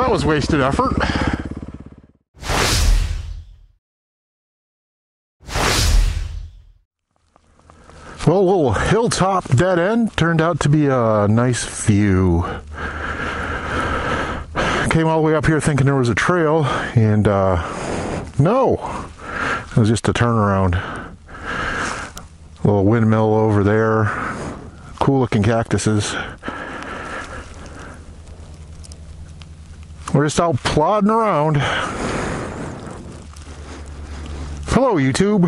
that was wasted effort. Well, a little hilltop dead end turned out to be a nice view. Came all the way up here thinking there was a trail, and no, it was just a turnaround. A little windmill over there, cool looking cactuses. We're just out plodding around. Hello, YouTube.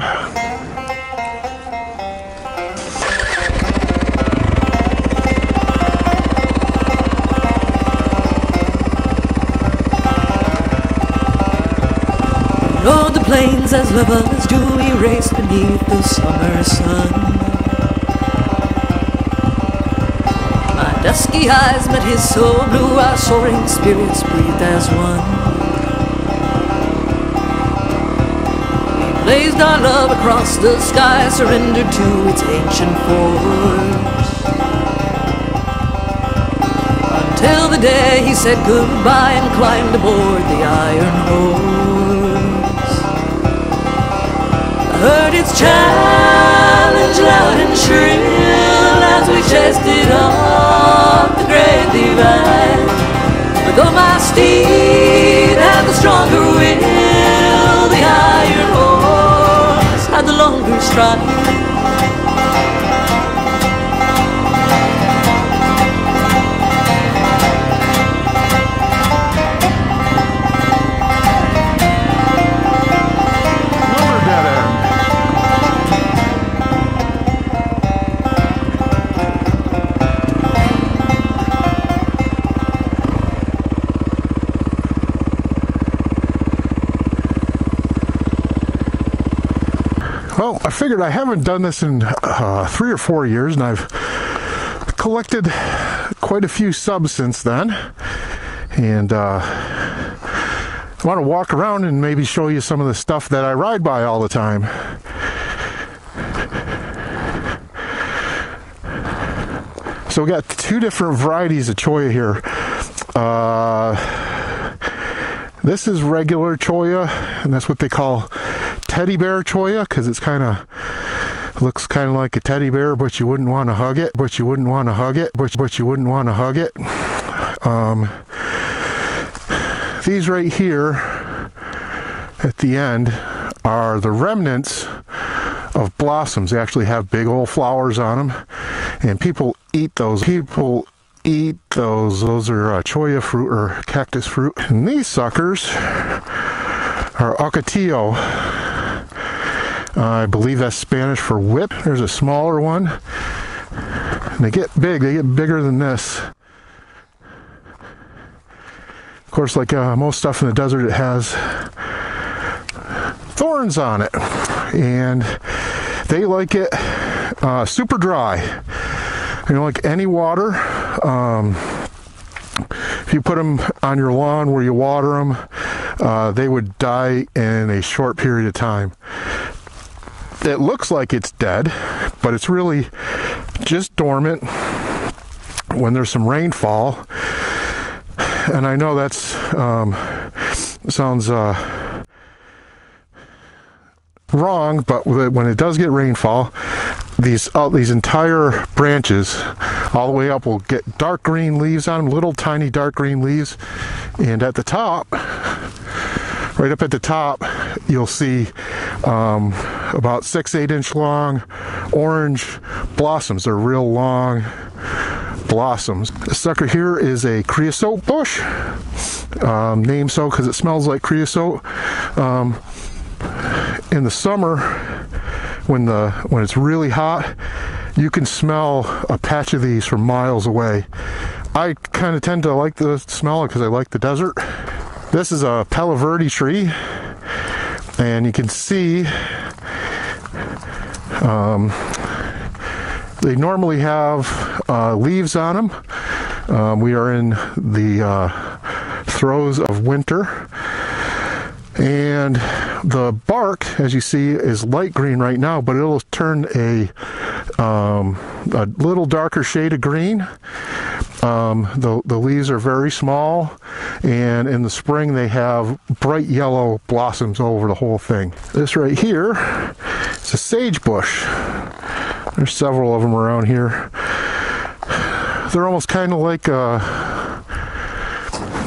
Rode the plains as lovers do, we raced beneath the summer sun. My dusky eyes met his soul blue, our soaring spirits breathed as one. We blazed our love across the sky, surrendered to its ancient force. Until the day he said goodbye and climbed aboard the iron horse. Heard its challenge loud and shrill as we chased it up the great divide. But though my steed had the stronger will, the iron horse had the longer stride. Well, I figured I haven't done this in 3 or 4 years, and I've collected quite a few subs since then. And I want to walk around and maybe show you some of the stuff that I ride by all the time. So we got 2 different varieties of cholla here. This is regular cholla, and that's what they call teddy bear cholla, because it's looks kind of like a teddy bear, but you wouldn't want to hug it, but you wouldn't want to hug it, but you wouldn't want to hug it. These right here at the end are the remnants of blossoms. They actually have big old flowers on them, and people eat those. Those are cholla fruit or cactus fruit. And these suckers are ocotillo. I believe that's Spanish for whip. There's a smaller one. And they get big. They get bigger than this. Of course, like most stuff in the desert, it has thorns on it. And they like it super dry. You know, like any water. If you put them on your lawn where you water them, they would die in a short period of time. It looks like it's dead, but it's really just dormant when there's some rainfall. And I know that's sounds wrong, but when it does get rainfall, these entire branches all the way up will get dark green leaves on them, little tiny dark green leaves, and at the top, right up at the top, you'll see about 6-8 inch long orange blossoms. They're real long blossoms. This sucker here is a creosote bush, named so because it smells like creosote. In the summer, when it's really hot, you can smell a patch of these from miles away. I kind of tend to like the smell because I like the desert. This is a Palo Verde tree, and you can see they normally have leaves on them. We are in the throes of winter, and the bark, as you see, is light green right now, but it'll turn a little darker shade of green The leaves are very small, and in the spring they have bright yellow blossoms over the whole thing. This right here is a sage bush. There's several of them around here. They're almost kind of like I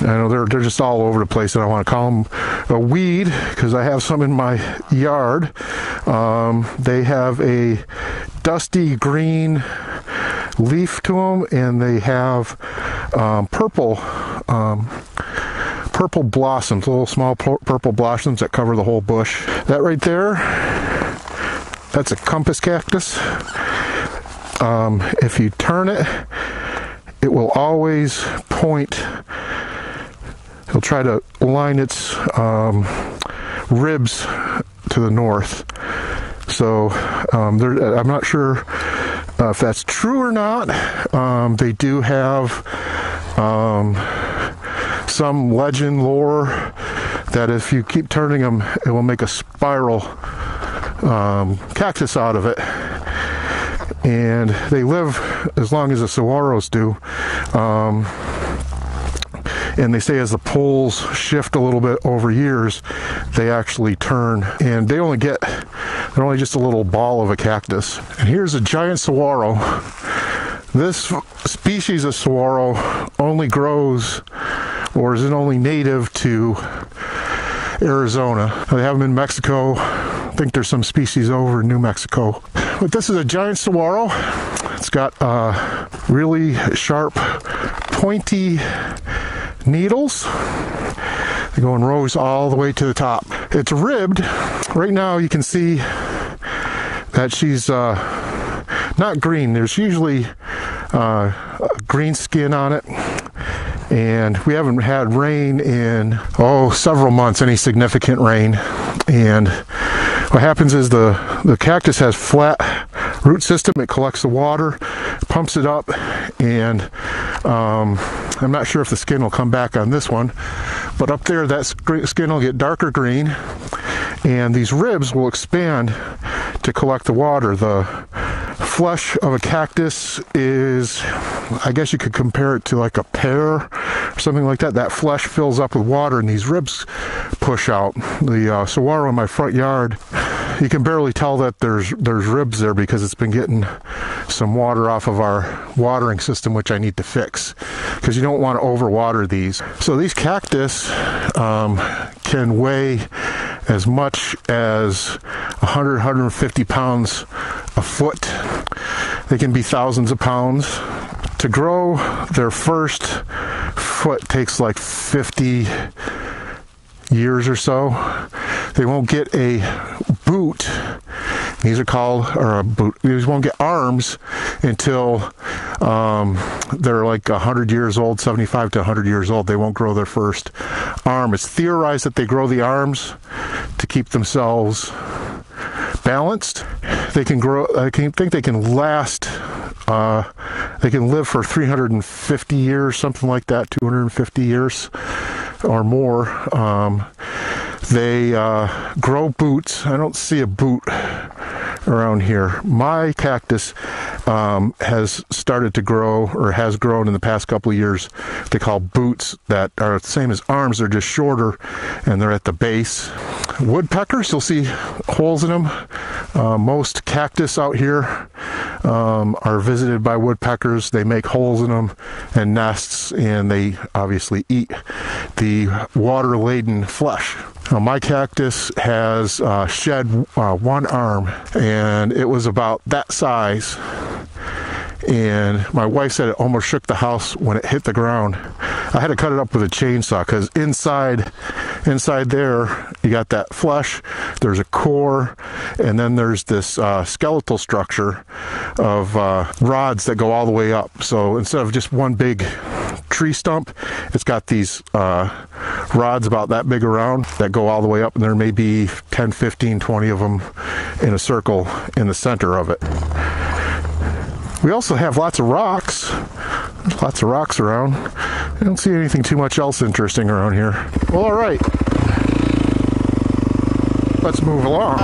know they're just all over the place, and I want to call them a weed because I have some in my yard. They have a dusty green leaf to them, and they have purple blossoms, little small purple blossoms that cover the whole bush. That right there, that's a compass cactus. If you turn it, it will always point. It'll try to line its ribs to the north. So I'm not sure if that's true or not. They do have some legend lore that if you keep turning them, it will make a spiral cactus out of it. And they live as long as the saguaros do. And they say as the poles shift a little bit over years, they actually turn, and they're only just a little ball of a cactus. And here's a giant saguaro. This species of saguaro only grows, or is only native to Arizona. They have them in Mexico. I think there's some species over in New Mexico. But this is a giant saguaro. It's got really sharp, pointy needles. They go in rows all the way to the top. It's ribbed. Right now you can see that she's not green. There's usually green skin on it. And we haven't had rain in, several months, any significant rain. And what happens is the cactus has flat root system. It collects the water, pumps it up, and I'm not sure if the skin will come back on this one, but up there that skin will get darker green, and these ribs will expand to collect the water. The flesh of a cactus is, I guess you could compare it to like a pear or something like that. That flesh fills up with water, and these ribs push out. The saguaro in my front yard, you can barely tell that there's ribs there because it's been getting some water off of our watering system, which I need to fix because you don't want to overwater these. So these cactus can weigh as much as 150 pounds a foot. They can be thousands of pounds. To grow their first foot takes like 50 years or so. They won't get a boot. These are called, or a boot. These won't get arms until they're like 100 years old, 75 to 100 years old. They won't grow their first arm. It's theorized that they grow the arms to keep themselves balanced. They can grow, I think they can last, they can live for 350 years, something like that, 250 years or more. They grow boots. I don't see a boot around here. My cactus has started to grow, or has grown in the past couple of years. They call boots that are the same as arms. They're just shorter, and they're at the base. Woodpeckers, you'll see holes in them. Most cactus out here are visited by woodpeckers. They make holes in them and nests, and they obviously eat the water-laden flesh. Now, my cactus has shed one arm, and it was about that size. And my wife said it almost shook the house when it hit the ground. I had to cut it up with a chainsaw because inside there you got that flesh, there's a core, and then there's this skeletal structure of rods that go all the way up. So instead of just one big tree stump, it's got these rods about that big around that go all the way up, and there may be 10, 15, 20 of them in a circle in the center of it. We also have lots of rocks. There's lots of rocks around. I don't see anything too much else interesting around here. Well, all right. Let's move along.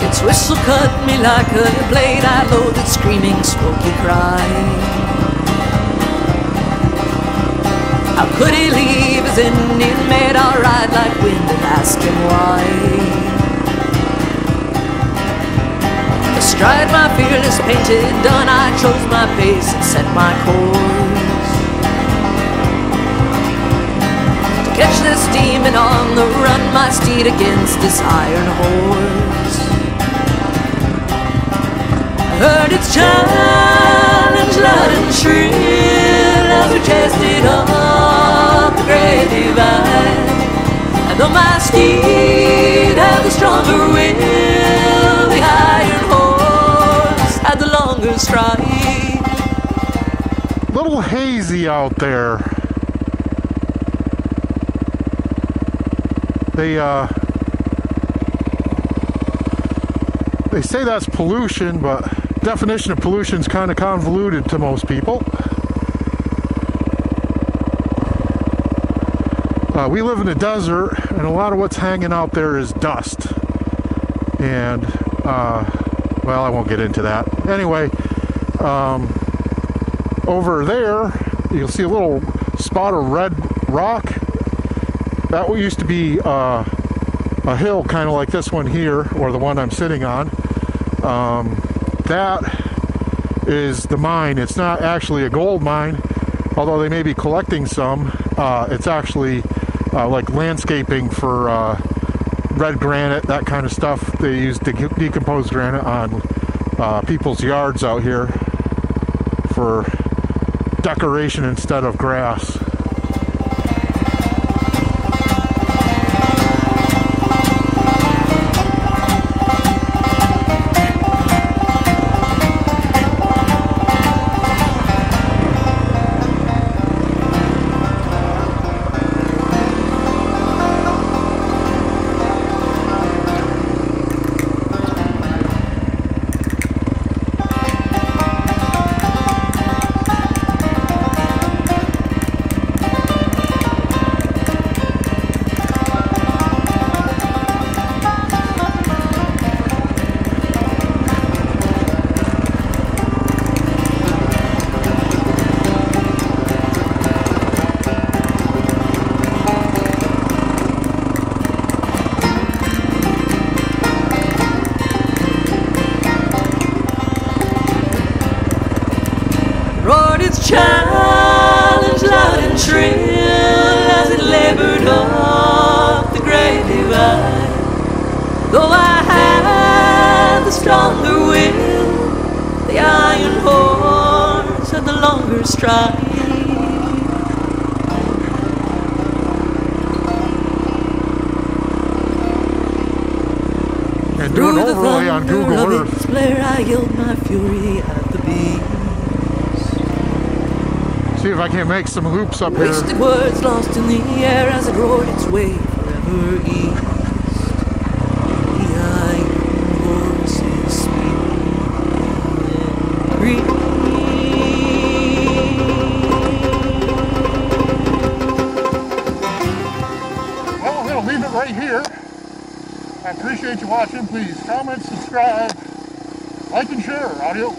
It's Whistle cut me like a blade, I loathed its screaming, smoky cry. How could he leave his Indian mate? I'll ride like wind and ask him why. Astride my fearless painted dun, I chose my pace and set my course to catch this demon on the run, my steed against this iron horse. I heard its challenge loud and shrill as we chased it up the great divide. And though my steed had the stronger will, the iron horse had the longer stride. Little hazy out there. They say that's pollution, but definition of pollution is kind of convoluted to most people. We live in a desert, and a lot of what's hanging out there is dust. And, well, I won't get into that. Anyway, over there, you'll see a little spot of red rock. That used to be a hill kind of like this one here, or the one I'm sitting on. That is the mine. It's not actually a gold mine, although they may be collecting some. It's actually like landscaping for red granite, that kind of stuff. They use decomposed granite on people's yards out here for decoration instead of grass. Challenge loud and shrill as it labored up the great divide. Though I had the stronger will, the iron horse had the longer stride. And do an overlay on Google Earth. Flare, I yelled my fury at the beast. See if I can't make some loops up here. Wasted words lost in the air as it roared its way forever east. The iron horse's speed green. Well, I'm going to leave it right here. I appreciate you watching. Please comment, subscribe, like, and share. Audio.